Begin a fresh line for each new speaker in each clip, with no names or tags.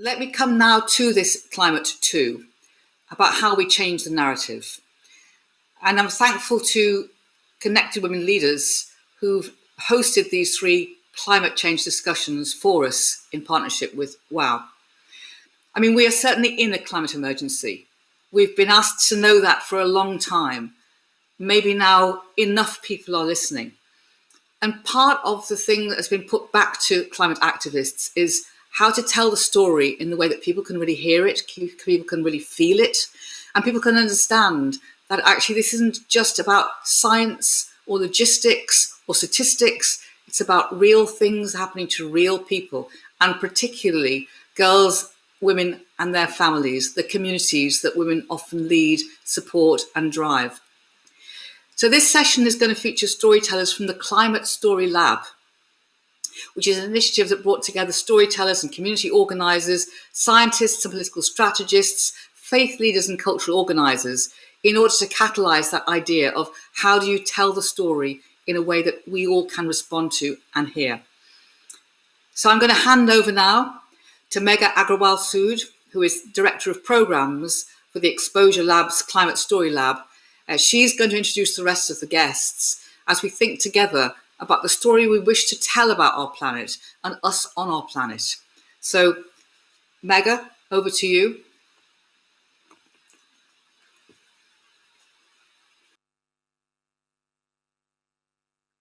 let me come now to this climate too, about how we change the narrative. And I'm thankful to Connected Women leaders who've hosted these 3 climate change discussions for us in partnership with WOW. I mean, we are certainly in a climate emergency. We've been asked to know that for a long time. Maybe now enough people are listening. And part of the thing that has been put back to climate activists is how to tell the story in the way that people can really hear it, people can really feel it, and people can understand that actually this isn't just about science or logistics or statistics. It's about real things happening to real people, and particularly girls, women and their families, the communities that women often lead, support and drive. So this session is going to feature storytellers from the Climate Story Lab, which is an initiative that brought together storytellers and community organisers, scientists and political strategists, faith leaders and cultural organisers, in order to catalyse that idea of how do you tell the story in a way that we all can respond to and hear. So I'm going to hand over now to Megha Agrawal Sood, who is Director of Programmes for the Exposure Lab's Climate Story Lab. She's going to introduce the rest of the guests as we think together about the story we wish to tell about our planet and us on our planet. So, Megha, over to you.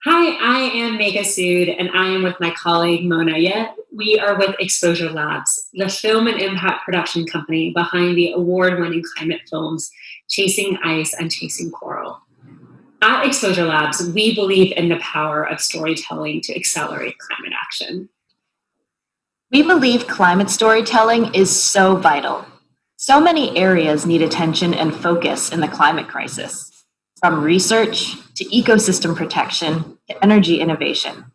Hi, I am Megha Sood, and I am with my colleague Mona. We are with Exposure Labs, the film and impact production company behind the award-winning climate films Chasing Ice and Chasing Coral. At Exposure Labs, we believe in the power of storytelling to accelerate climate action.
We believe climate storytelling is so vital. So many areas need attention and focus in the climate crisis, from research to ecosystem protection to energy innovation.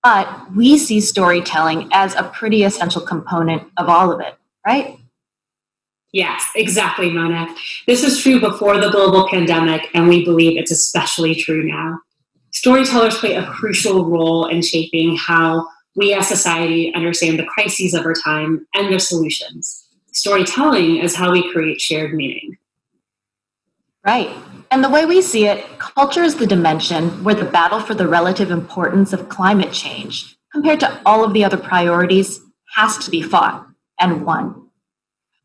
But we see storytelling as a pretty essential component of all of it, right?
Yes, exactly, Mona. This was true before the global pandemic, and we believe it's especially true now. Storytellers play a crucial role in shaping how we as society understand the crises of our time and their solutions. Storytelling is how we create shared meaning.
Right. And the way we see it, culture is the dimension where the battle for the relative importance of climate change, compared to all of the other priorities, has to be fought and won.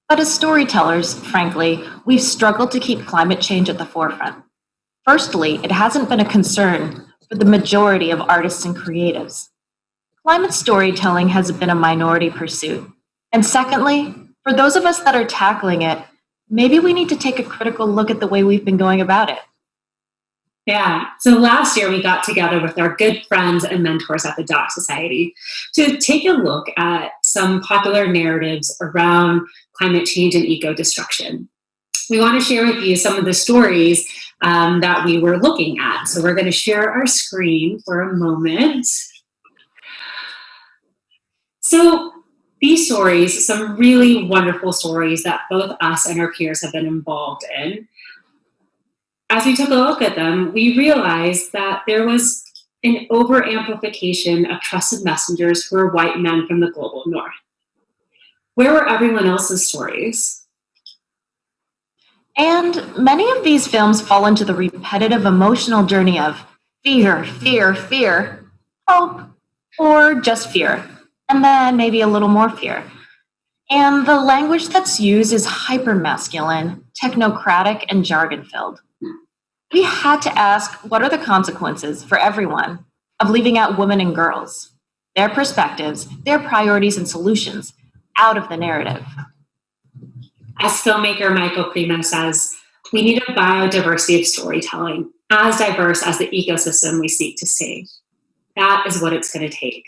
But as storytellers, frankly, we've struggled to keep climate change at the forefront. Firstly, it hasn't been a concern for the majority of artists and creatives. Climate storytelling has been a minority pursuit. And secondly, for those of us that are tackling it, maybe we need to take a critical look at the way we've been going about it.
Yeah, so last year we got together with our good friends and mentors at the Doc Society to take a look at some popular narratives around climate change and eco-destruction. We want to share with you some of the stories that we were looking at. So we're going to share our screen for a moment. So these stories, some really wonderful stories that both us and our peers have been involved in. As we took a look at them, we realized that there was an over-amplification of trusted messengers who were white men from the global north. Where were everyone else's stories?
And many of these films fall into the repetitive emotional journey of fear, fear, fear, hope, or just fear, and then maybe a little more fear. And the language that's used is hyper-masculine, technocratic, and jargon-filled. We had to ask, what are the consequences for everyone of leaving out women and girls, their perspectives, their priorities and solutions out of the narrative?
As filmmaker Michael Prima says, we need a biodiversity of storytelling as diverse as the ecosystem we seek to save. That is what it's going to take.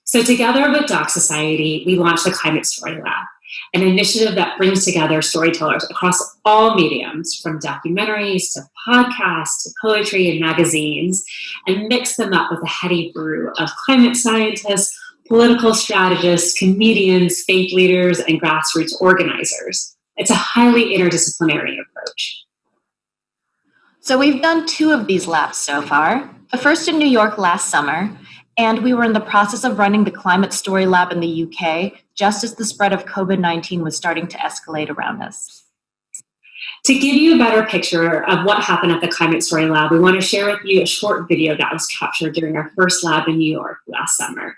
So together with Doc Society, we launched the Climate Story Lab, an initiative that brings together storytellers across all mediums, from documentaries to podcasts to poetry and magazines, and mix them up with a heady brew of climate scientists, political strategists, comedians, faith leaders, and grassroots organizers. It's a highly interdisciplinary approach.
So we've done 2 of these labs so far. The first in New York last summer, and we were in the process of running the Climate Story Lab in the UK just as the spread of COVID-19 was starting to escalate around us.
To give you a better picture of what happened at the Climate Story Lab, we want to share with you a short video that was captured during our first lab in New York last summer.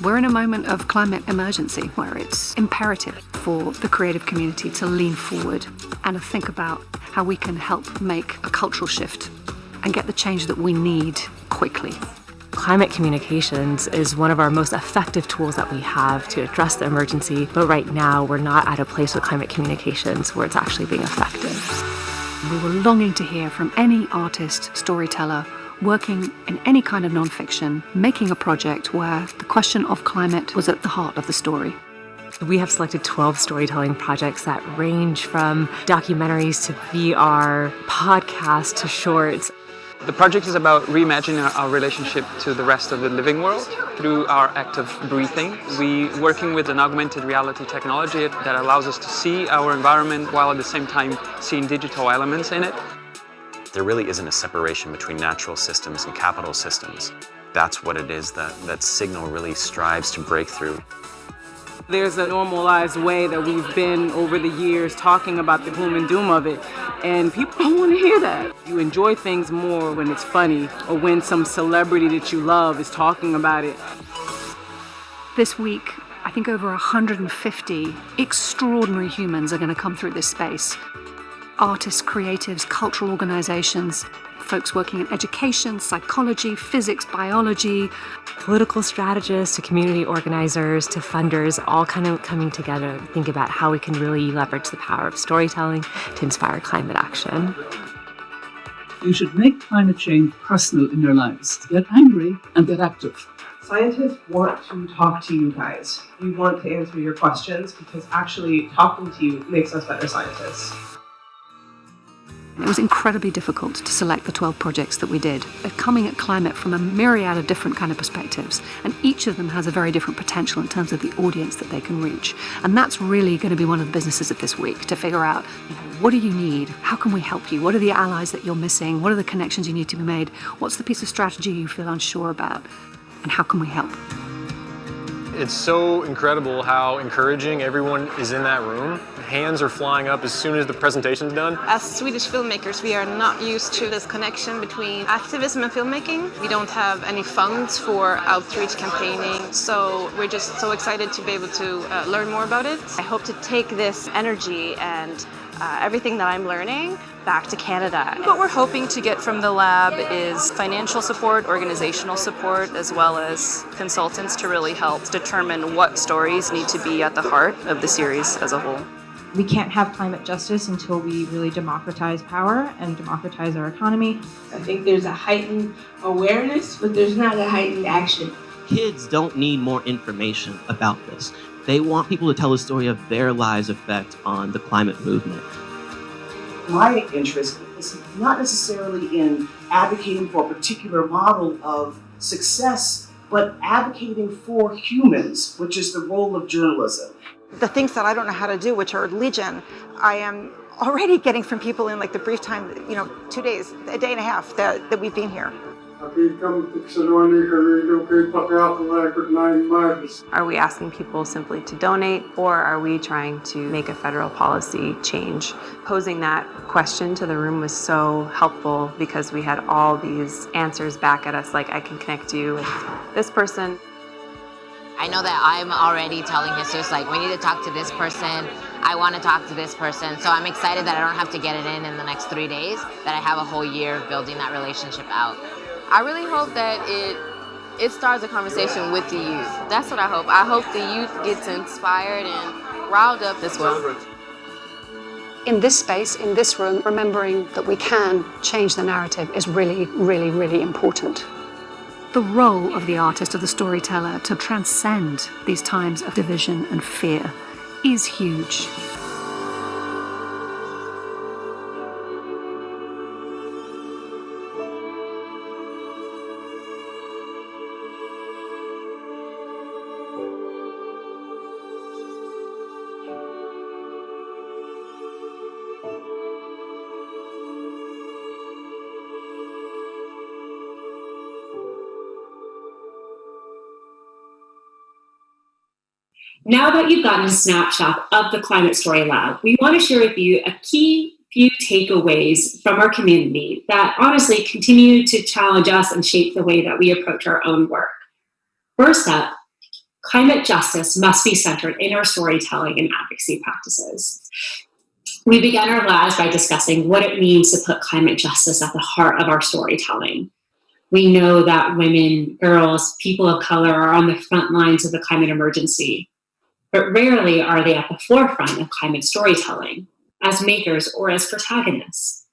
We're in a moment of climate emergency where it's imperative for the creative community to lean forward and to think about how we can help make a cultural shift and get the change that we need quickly.
Climate communications is one of our most effective tools that we have to address the emergency, but right now we're not at a place with climate communications where it's actually being effective.
We were longing to hear from any artist, storyteller, working in any kind of nonfiction, making a project where the question of climate was at the heart of the story.
We have selected 12 storytelling projects that range from documentaries to VR, podcasts to shorts.
The project is about reimagining our relationship to the rest of the living world through our act of breathing. We're working with an augmented reality technology that allows us to see our environment while at the same time seeing digital elements in it.
There really isn't a separation between natural systems and capital systems. That's what it is that Signal really strives to break through.
There's a normalized way that we've been over the years talking about the gloom and doom of it, and people don't want to hear that. You enjoy things more when it's funny or when some celebrity that you love is talking about it.
This week, I think over 150 extraordinary humans are going to come through this space. Artists, creatives, cultural organizations, folks working in education, psychology, physics, biology,
Political strategists to community organizers to funders, all kind of coming together to think about how we can really leverage the power of storytelling to inspire climate action.
You should make climate change personal in your lives. Get angry and get active.
Scientists want to talk to you guys. We want to answer your questions because actually talking to you makes us better scientists.
It was incredibly difficult to select the 12 projects that we did. They're coming at climate from a myriad of different kind of perspectives, and each of them has a very different potential in terms of the audience that they can reach. And that's really going to be one of the businesses of this week, to figure out, what do you need? How can we help you? What are the allies that you're missing? What are the connections you need to be made? What's the piece of strategy you feel unsure about? And how can we help?
It's so incredible how encouraging everyone is in that room. Hands are flying up as soon as the presentation's done.
As Swedish filmmakers, we are not used to this connection between activism and filmmaking. We don't have any funds for outreach campaigning, so we're just so excited to be able to learn more about it. I hope to take this energy and everything that I'm learning back to Canada.
What we're hoping to get from the lab is financial support, organizational support, as well as consultants to really help determine what stories need to be at the heart of the series as a whole.
We can't have climate justice until we really democratize power and democratize our economy.
I think there's a heightened awareness, but there's not a heightened action.
Kids don't need more information about this. They want people to tell the story of their lives' effect on the climate movement.
My interest is not necessarily in advocating for a particular model of success, but advocating for humans, which is the role of journalism.
The things that I don't know how to do, which are legion, I am already getting from people in like the brief time, 2 days, a day and a half that we've been here.
Are we asking people simply to donate, or are we trying to make a federal policy change? Posing that question to the room was so helpful because we had all these answers back at us, like I can connect you with this person.
I know that I'm already telling Jesus, we need to talk to this person. I want to talk to this person. So I'm excited that I don't have to get it in the next 3 days, that I have a whole year of building that relationship out.
I really hope that it starts a conversation with the youth. That's what I hope. I hope the youth gets inspired and riled up as well.
In this space, in this room, remembering that we can change the narrative is really, really, really important.
The role of the artist, of the storyteller, to transcend these times of division and fear is huge.
Now that you've gotten a snapshot of the Climate Story Lab, we want to share with you a key few takeaways from our community that honestly continue to challenge us and shape the way that we approach our own work. First up, climate justice must be centered in our storytelling and advocacy practices. We began our labs by discussing what it means to put climate justice at the heart of our storytelling. We know that women, girls, people of color are on the front lines of the climate emergency, but rarely are they at the forefront of climate storytelling, as makers or as protagonists.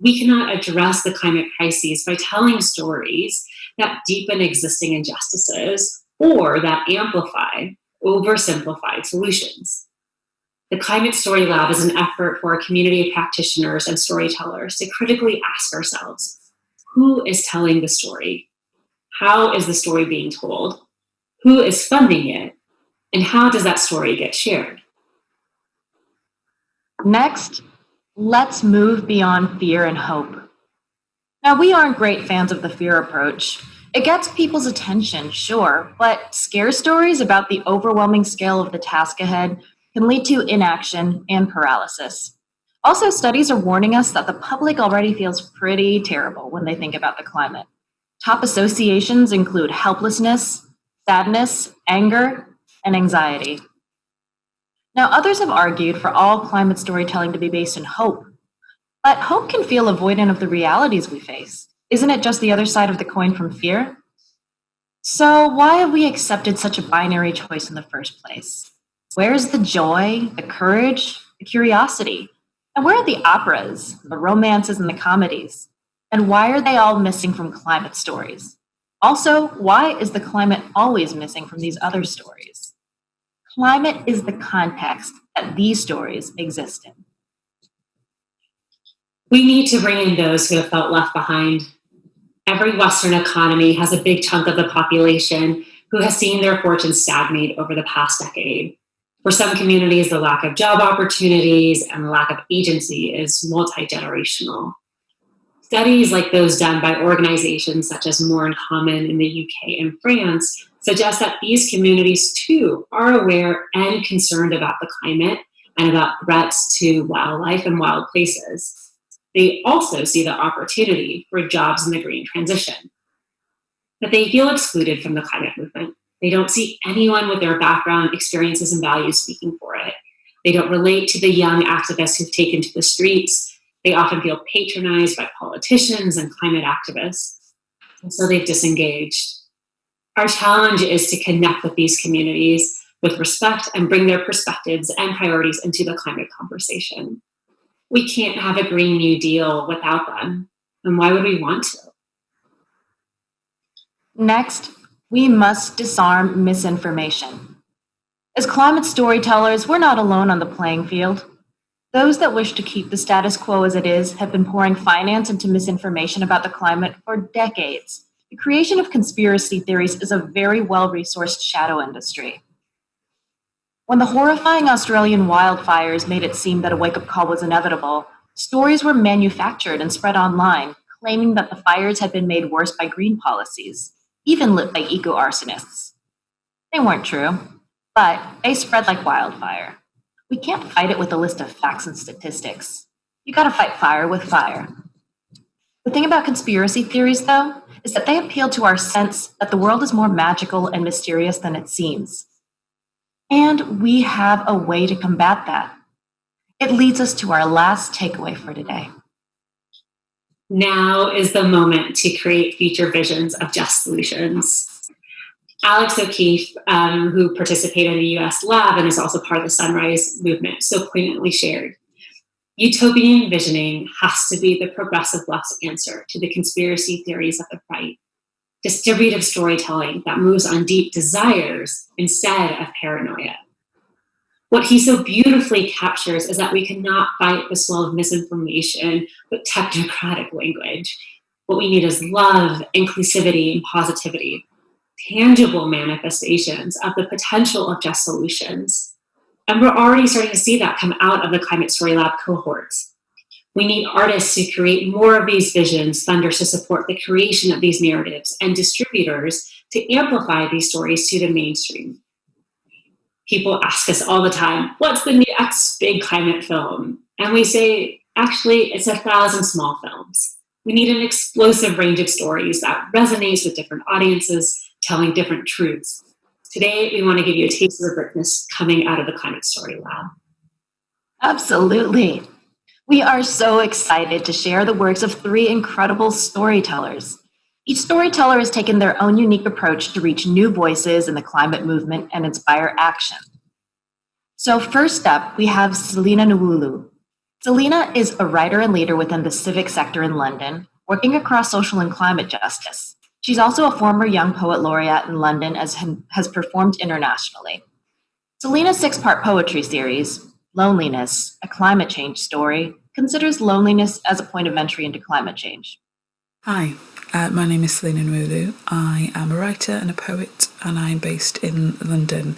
We cannot address the climate crises by telling stories that deepen existing injustices or that amplify oversimplified solutions. The Climate Story Lab is an effort for a community of practitioners and storytellers to critically ask ourselves, who is telling the story? How is the story being told? Who is funding it? And how does that story get shared?
Next, let's move beyond fear and hope. Now, we aren't great fans of the fear approach. It gets people's attention, sure, but scare stories about the overwhelming scale of the task ahead can lead to inaction and paralysis. Also, studies are warning us that the public already feels pretty terrible when they think about the climate. Top associations include helplessness, sadness, anger, and anxiety. Now, others have argued for all climate storytelling to be based in hope, but hope can feel avoidant of the realities we face. Isn't it just the other side of the coin from fear? So why have we accepted such a binary choice in the first place? Where's the joy, the courage, the curiosity? And where are the operas, the romances, and the comedies? And why are they all missing from climate stories? Also, why is the climate always missing from these other stories? Climate is the context that these stories exist in.
We need to bring in those who have felt left behind. Every Western economy has a big chunk of the population who has seen their fortunes stagnate over the past decade. For some communities, the lack of job opportunities and the lack of agency is multi-generational. Studies like those done by organizations such as More in Common in the UK and France suggest that these communities too are aware and concerned about the climate and about threats to wildlife and wild places. They also see the opportunity for jobs in the green transition. But they feel excluded from the climate movement. They don't see anyone with their background, experiences, and values speaking for it. They don't relate to the young activists who've taken to the streets. They often feel patronized by politicians and climate activists. And so they've disengaged. Our challenge is to connect with these communities with respect and bring their perspectives and priorities into the climate conversation. We can't have a Green New Deal without them. And why would we want to?
Next, we must disarm misinformation. As climate storytellers, we're not alone on the playing field. Those that wish to keep the status quo as it is have been pouring finance into misinformation about the climate for decades. The creation of conspiracy theories is a very well-resourced shadow industry. When the horrifying Australian wildfires made it seem that a wake-up call was inevitable, stories were manufactured and spread online, claiming that the fires had been made worse by green policies, even lit by eco-arsonists. They weren't true, but they spread like wildfire. We can't fight it with a list of facts and statistics. You gotta fight fire with fire. The thing about conspiracy theories, though, is that they appeal to our sense that the world is more magical and mysterious than it seems. And we have a way to combat that. It leads us to our last takeaway for today.
Now is the moment to create future visions of just solutions. Alex O'Keefe, who participated in the US lab and is also part of the Sunrise movement, so poignantly shared, utopian visioning has to be the progressive left's answer to the conspiracy theories of the right. Distributive storytelling that moves on deep desires instead of paranoia. What he so beautifully captures is that we cannot fight the swell of misinformation with technocratic language. What we need is love, inclusivity, and positivity, tangible manifestations of the potential of just solutions. And we're already starting to see that come out of the Climate Story Lab cohorts. We need artists to create more of these visions, funders to support the creation of these narratives, and distributors to amplify these stories to the mainstream. People ask us all the time, what's the next big climate film? And we say, actually, it's 1,000 small films. We need an explosive range of stories that resonates with different audiences, telling different truths. Today, we want to give you a taste of the richness coming out of the Climate Story Lab.
Absolutely. We are so excited to share the works of 3 incredible storytellers. Each storyteller has taken their own unique approach to reach new voices in the climate movement and inspire action. So first up, we have Selina Nwulu. Selina is a writer and leader within the civic sector in London, working across social and climate justice. She's also a former Young Poet Laureate in London as has performed internationally. Selina's 6-part poetry series, Loneliness, a Climate Change Story, considers loneliness as a point of entry into climate change.
Hi, my name is Selina Nwulu. I am a writer and a poet, and I'm based in London.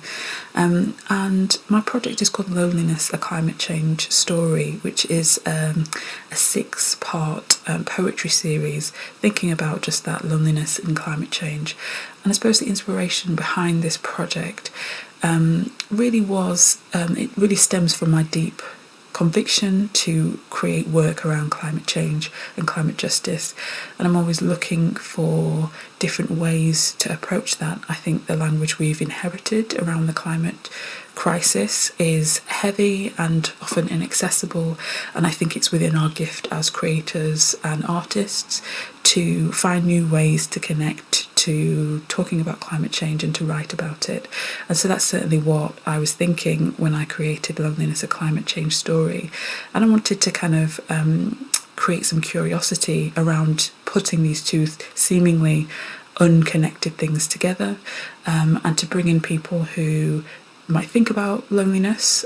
And my project is called Loneliness, a Climate Change Story, which is a 6-part poetry series thinking about just that loneliness and climate change. And I suppose the inspiration behind this project it really stems from my deep conviction to create work around climate change and climate justice, and I'm always looking for different ways to approach that. I think the language we've inherited around the climate crisis is heavy and often inaccessible, and I think it's within our gift as creators and artists to find new ways to connect to talking about climate change and to write about it. And so that's certainly what I was thinking when I created Loneliness, a Climate Change Story. And I wanted to kind of create some curiosity around putting these two seemingly unconnected things together, and to bring in people who might think about loneliness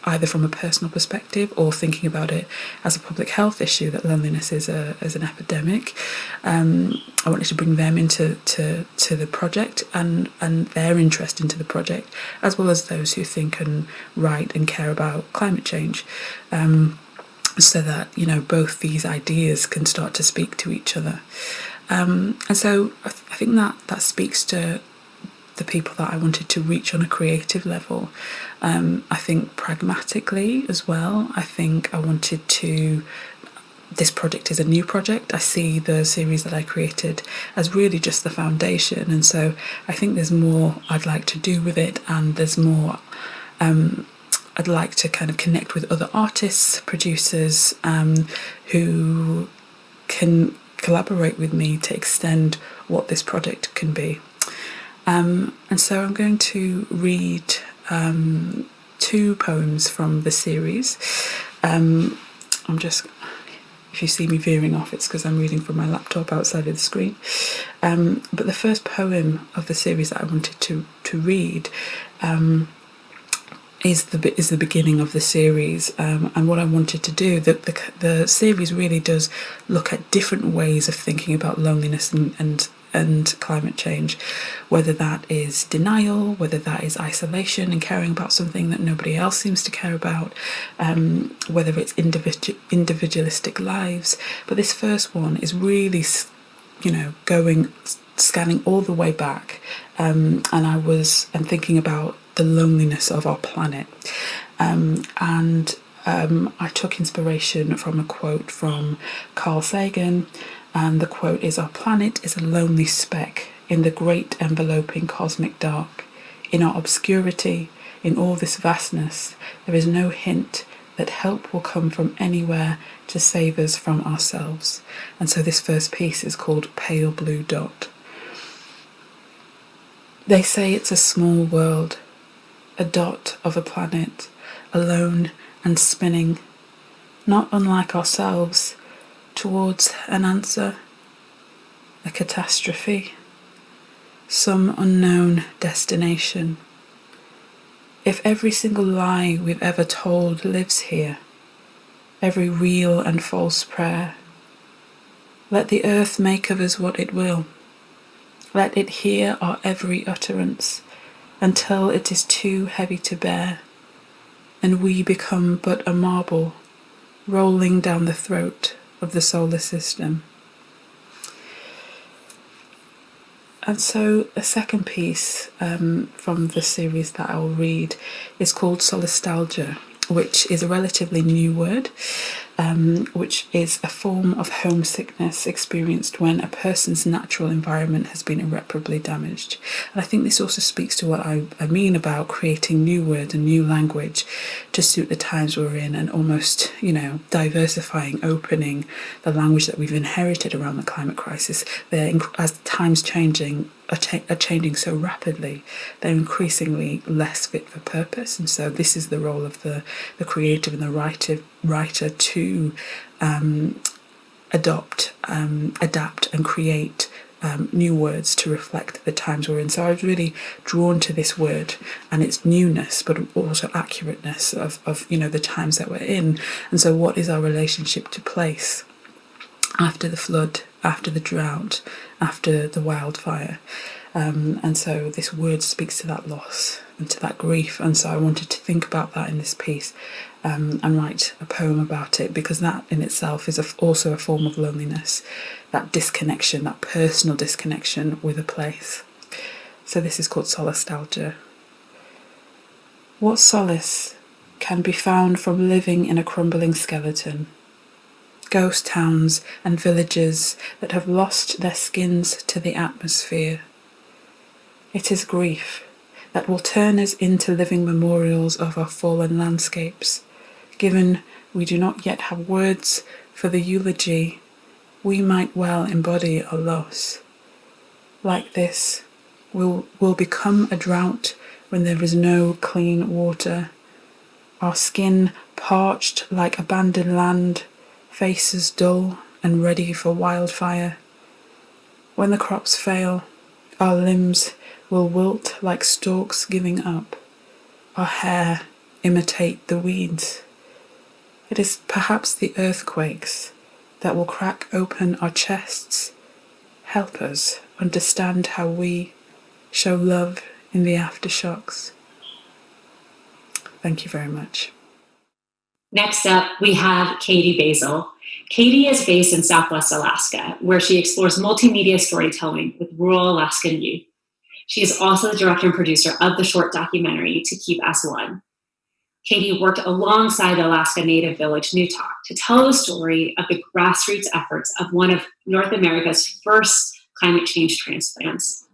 either from a personal perspective or thinking about it as a public health issue, that loneliness is an epidemic. I wanted to bring them into the project and their interest into the project, as well as those who think and write and care about climate change, so that both these ideas can start to speak to each other. And so I think that speaks to the people that I wanted to reach on a creative level. I think pragmatically as well, I think I wanted to, this project is a new project. I see the series that I created as really just the foundation, and so I think there's more I'd like to do with it, and there's more I'd like to kind of connect with other artists, producers, who can collaborate with me to extend what this project can be. And so I'm going to read 2 poems from the series. If you see me veering off, it's because I'm reading from my laptop outside of the screen. But the first poem of the series that I wanted to read is the beginning of the series, and what I wanted to do. The series really does look at different ways of thinking about loneliness and climate change, whether that is denial, whether that is isolation and caring about something that nobody else seems to care about, whether it's individualistic lives. But this first one is really, scanning all the way back, and thinking about the loneliness of our planet. I took inspiration from a quote from Carl Sagan, and the quote is, "Our planet is a lonely speck in the great enveloping cosmic dark. In our obscurity, in all this vastness, there is no hint that help will come from anywhere to save us from ourselves." And so this first piece is called Pale Blue Dot. They say it's a small world, a dot of a planet, alone and spinning, not unlike ourselves, towards an answer, a catastrophe, some unknown destination. If every single lie we've ever told lives here, every real and false prayer, let the earth make of us what it will. Let it hear our every utterance until it is too heavy to bear, and we become but a marble rolling down the throat of the solar system. And so a second piece from the series that I'll read is called solastalgia, which is a relatively new word, which is a form of homesickness experienced when a person's natural environment has been irreparably damaged. And I think this also speaks to what I mean about creating new words and new language to suit the times we're in, and almost, diversifying, opening the language that we've inherited around the climate crisis. As times are changing so rapidly, they're increasingly less fit for purpose. And so this is the role of the creative and the writer to adapt and create new words to reflect the times we're in. So I was really drawn to this word and its newness, but also accurateness of the times that we're in. And so what is our relationship to place after the flood, after the drought, after the wildfire? And so this word speaks to that loss and to that grief. And so I wanted to think about that in this piece and write a poem about it, because that in itself is also a form of loneliness, that disconnection, that personal disconnection with a place. So this is called solastalgia. What solace can be found from living in a crumbling skeleton? Ghost towns and villages that have lost their skins to the atmosphere. It is grief that will turn us into living memorials of our fallen landscapes. Given we do not yet have words for the eulogy, we might well embody our loss. Like this, we'll become a drought when there is no clean water. Our skin parched like abandoned land, faces dull and ready for wildfire. When the crops fail, our limbs will wilt like stalks giving up. Our hair imitate the weeds. It is perhaps the earthquakes that will crack open our chests, help us understand how we show love in the aftershocks. Thank you very much.
Next up, we have Katie Basile. Katie is based in Southwest Alaska, where she explores multimedia storytelling with rural Alaskan youth. She is also the director and producer of the short documentary To Keep As One. Katie worked alongside the Alaska Native village Newtok to tell the story of the grassroots efforts of one of North America's first climate change transplants.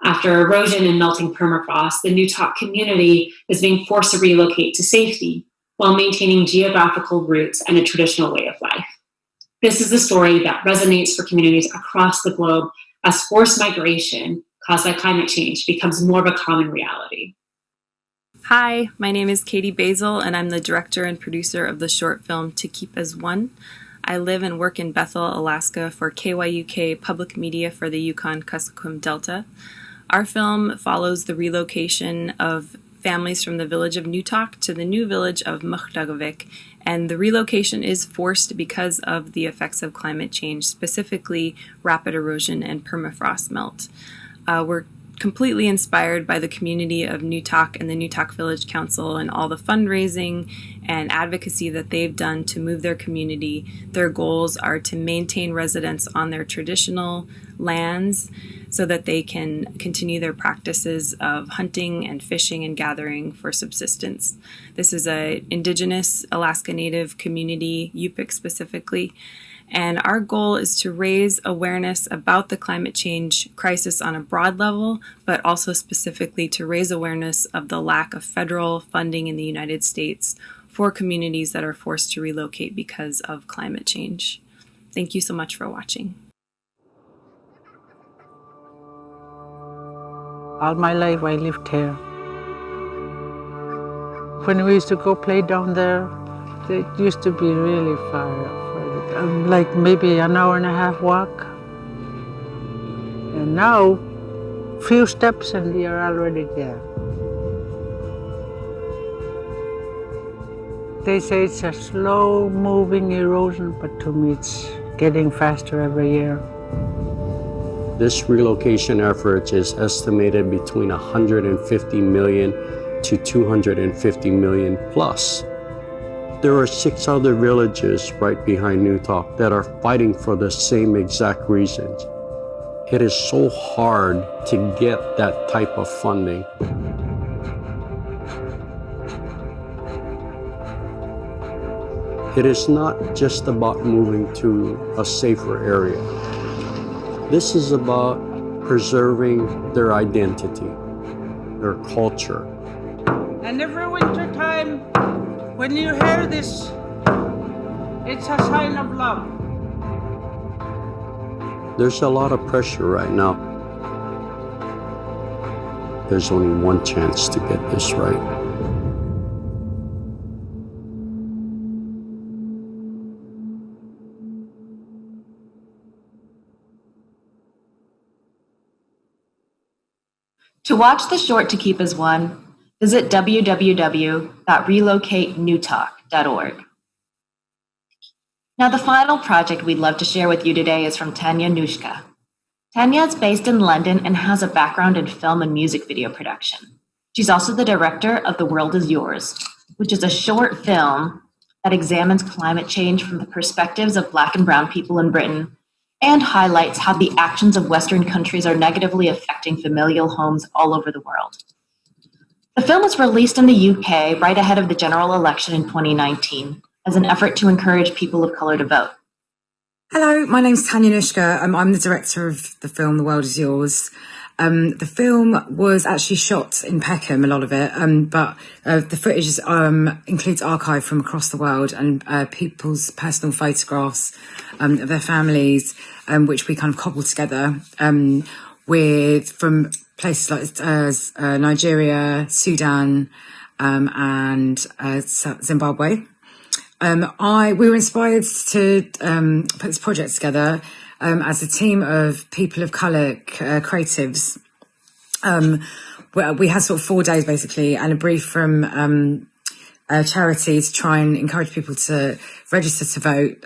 After erosion and melting permafrost, the Newtok community is being forced to relocate to safety while maintaining geographical roots and a traditional way of life. This is the story that resonates for communities across the globe as forced migration caused by climate change becomes more of a common reality.
Hi, my name is Katie Basile, and I'm the director and producer of the short film To Keep As One. I live and work in Bethel, Alaska for KYUK Public Media for the Yukon-Kuskokwim Delta. Our film follows the relocation of families from the village of Newtok to the new village of Mukhdagavik, and the relocation is forced because of the effects of climate change, specifically rapid erosion and permafrost melt. We're completely inspired by the community of Newtok and the Newtok Village Council and all the fundraising and advocacy that they've done to move their community. Their goals are to maintain residents on their traditional lands so that they can continue their practices of hunting and fishing and gathering for subsistence. This is an indigenous Alaska Native community, Yupik specifically, and our goal is to raise awareness about the climate change crisis on a broad level, but also specifically to raise awareness of the lack of federal funding in the United States for communities that are forced to relocate because of climate change. Thank you so much for watching.
All my life I lived here. When we used to go play down there, it used to be really far. Like maybe an hour and a half walk. And now, few steps and we are already there. They say it's a slow moving erosion, but to me it's getting faster every year.
This relocation effort is estimated between 150 million to 250 million plus. There are 6 other villages right behind Newtok that are fighting for the same exact reasons. It is so hard to get that type of funding. It is not just about moving to a safer area. This is about preserving their identity, their culture.
And every winter time, when you hear this, it's a sign of love.
There's a lot of pressure right now. There's only one chance to get this right.
To watch the short To Keep as One, visit www.relocatenewtalk.org. Now, the final project we'd love to share with you today is from Tanya Noushka. Tanya is based in London and has a background in film and music video production. She's also the director of The World Is Yours, which is a short film that examines climate change from the perspectives of Black and Brown people in Britain and highlights how the actions of Western countries are negatively affecting familial homes all over the world. The film was released in the UK right ahead of the general election in 2019 as an effort to encourage people of color to vote.
Hello, my name's Tanya Noushka. I'm the director of the film The World Is Yours. The film was actually shot in Peckham, a lot of it, but the footage includes archive from across the world and people's personal photographs of their families, which we kind of cobbled together from places like Nigeria, Sudan, and Zimbabwe. We were inspired to put this project together as a team of people of colour creatives. We had sort of 4 days basically and a brief from a charity to try and encourage people to register to vote.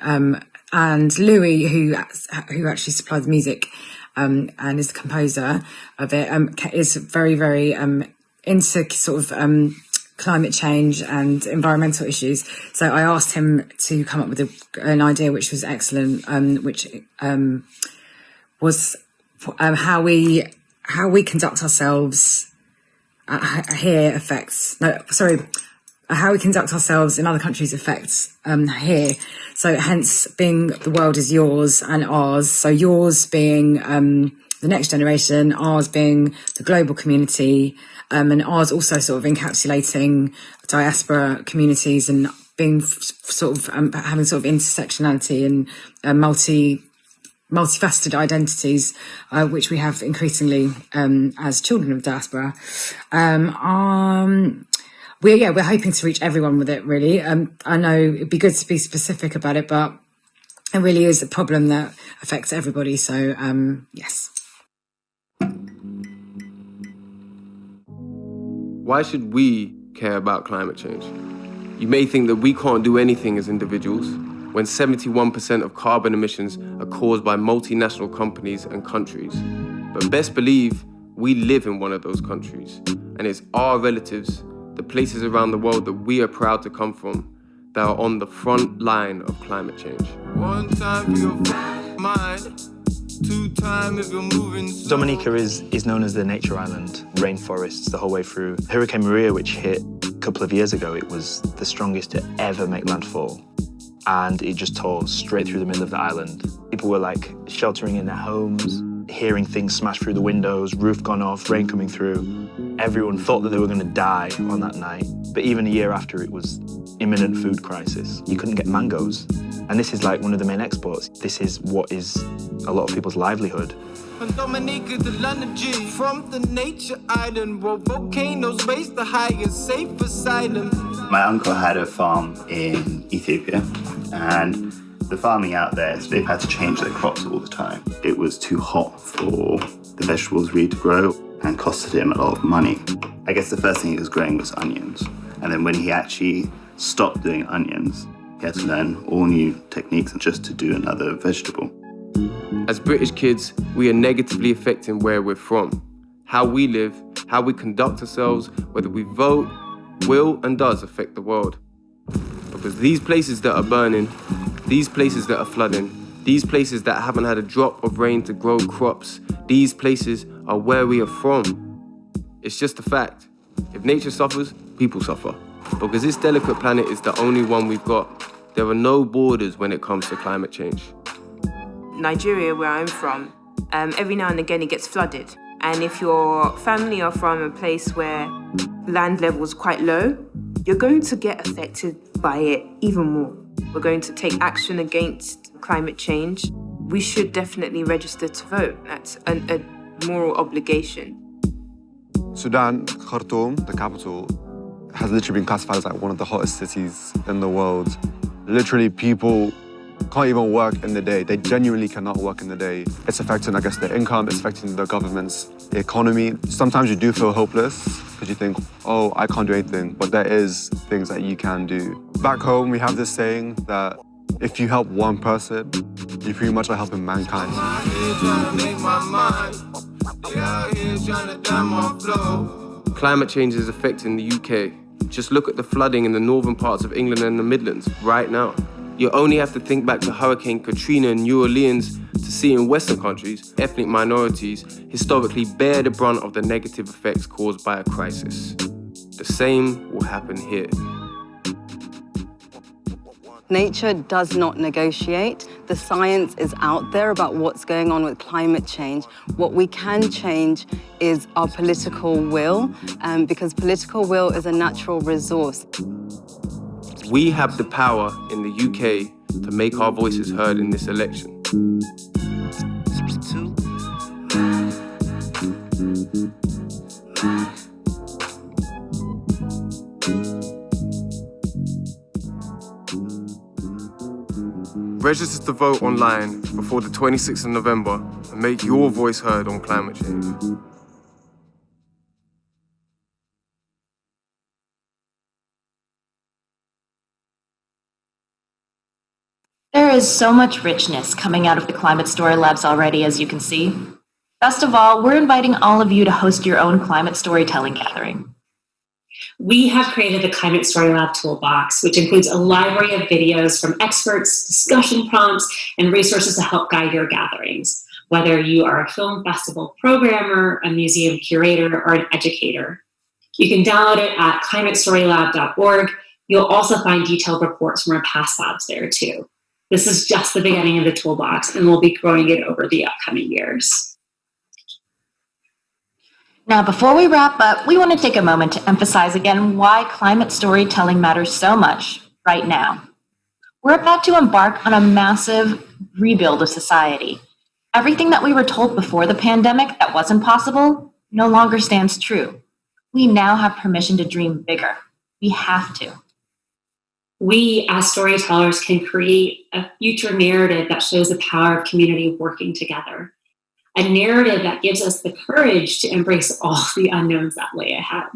And Louis, who actually supplied the music and is the composer of it, is very, very into sort of climate change and environmental issues. So I asked him to come up with an idea which was excellent, which was how we conduct ourselves here affects. How we conduct ourselves in other countries affects here. So hence being The World Is Yours and ours. So yours being the next generation, ours being the global community, and ours also sort of encapsulating diaspora communities and being sort of having sort of intersectionality and multifaceted identities, which we have increasingly as children of diaspora. We're hoping to reach everyone with it, really. I know it'd be good to be specific about it, but it really is a problem that affects everybody. So, yes.
Why should we care about climate change? You may think that we can't do anything as individuals when 71% of carbon emissions are caused by multinational companies and countries. But best believe we live in one of those countries, and it's our relatives, the places around the world that we are proud to come from, that are on the front line of climate change. One time for your mind, two time if you're moving slow.
Dominica is known as the nature island, rainforests the whole way through. Hurricane Maria, which hit a couple of years ago, it was the strongest to ever make landfall. And it just tore straight through the middle of the island. People were like sheltering in their homes, hearing things smash through the windows, roof gone off, rain coming through. Everyone thought that they were going to die on that night. But even a year after, it was imminent food crisis. You couldn't get mangoes. And this is like one of the main exports. This is what is a lot of people's livelihood.
From Dominica to London, from the nature island where volcanoes raise the highest safe asylum.
My uncle had a farm in Ethiopia, and the farming out there, so they've had to change their crops all the time. It was too hot for the vegetables really to grow and costed him a lot of money. I guess the first thing he was growing was onions. And then when he actually stopped doing onions, he had to learn all new techniques just to do another vegetable.
As British kids, we are negatively affecting where we're from, how we live, how we conduct ourselves, whether we vote, will and does affect the world. Because these places that are burning, these places that are flooding, These places that haven't had a drop of rain to grow crops, these places are where we are from. It's just a fact. If nature suffers, people suffer. Because this delicate planet is the only one we've got. There are no borders when it comes to climate change.
Nigeria, where I'm from, every now and again it gets flooded. And if your family are from a place where land level is quite low, you're going to get affected by it even more. We're going to take action against climate change. We should definitely register to vote. That's a moral obligation.
Sudan, Khartoum, the capital, has literally been classified as like one of the hottest cities in the world. Literally, people can't even work in the day. They genuinely cannot work in the day. It's affecting, I guess, their income, it's affecting the government's economy. Sometimes you do feel hopeless because you think, oh, I can't do anything, but there is things that you can do. Back home, we have this saying that if you help one person, you pretty much are helping mankind.
Climate change is affecting the UK. Just look at the flooding in the northern parts of England and the Midlands right now. You only have to think back to Hurricane Katrina in New Orleans to see in Western countries, ethnic minorities historically bear the brunt of the negative effects caused by a crisis. The same will happen here.
Nature does not negotiate. The science is out there about what's going on with climate change. What we can change is our political will, because political will is a natural resource.
We have the power in the UK to make our voices heard in this election. Register to vote online before the 26th of November and make your voice heard on climate change.
There is so much richness coming out of the Climate Story Labs already, as you can see. Best of all, we're inviting all of you to host your own climate storytelling gathering.
We have created the Climate Story Lab Toolbox, which includes a library of videos from experts, discussion prompts, and resources to help guide your gatherings, whether you are a film festival programmer, a museum curator, or an educator. You can download it at climatestorylab.org. You'll also find detailed reports from our past labs there too. This is just the beginning of the toolbox, and we'll be growing it over the upcoming years.
Now, before we wrap up, we want to take a moment to emphasize again why climate storytelling matters so much right now. We're about to embark on a massive rebuild of society. Everything that we were told before the pandemic that wasn't possible no longer stands true. We now have permission to dream bigger. We have to.
We, as storytellers, can create a future narrative that shows the power of community working together. A narrative that gives us the courage to embrace all the unknowns that lay ahead.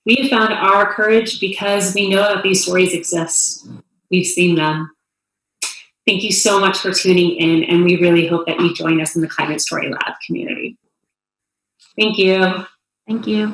We have found our courage because we know that these stories exist. We've seen them. Thank you so much for tuning in, and we really hope that you join us in the Climate Story Lab community. Thank you.
Thank you.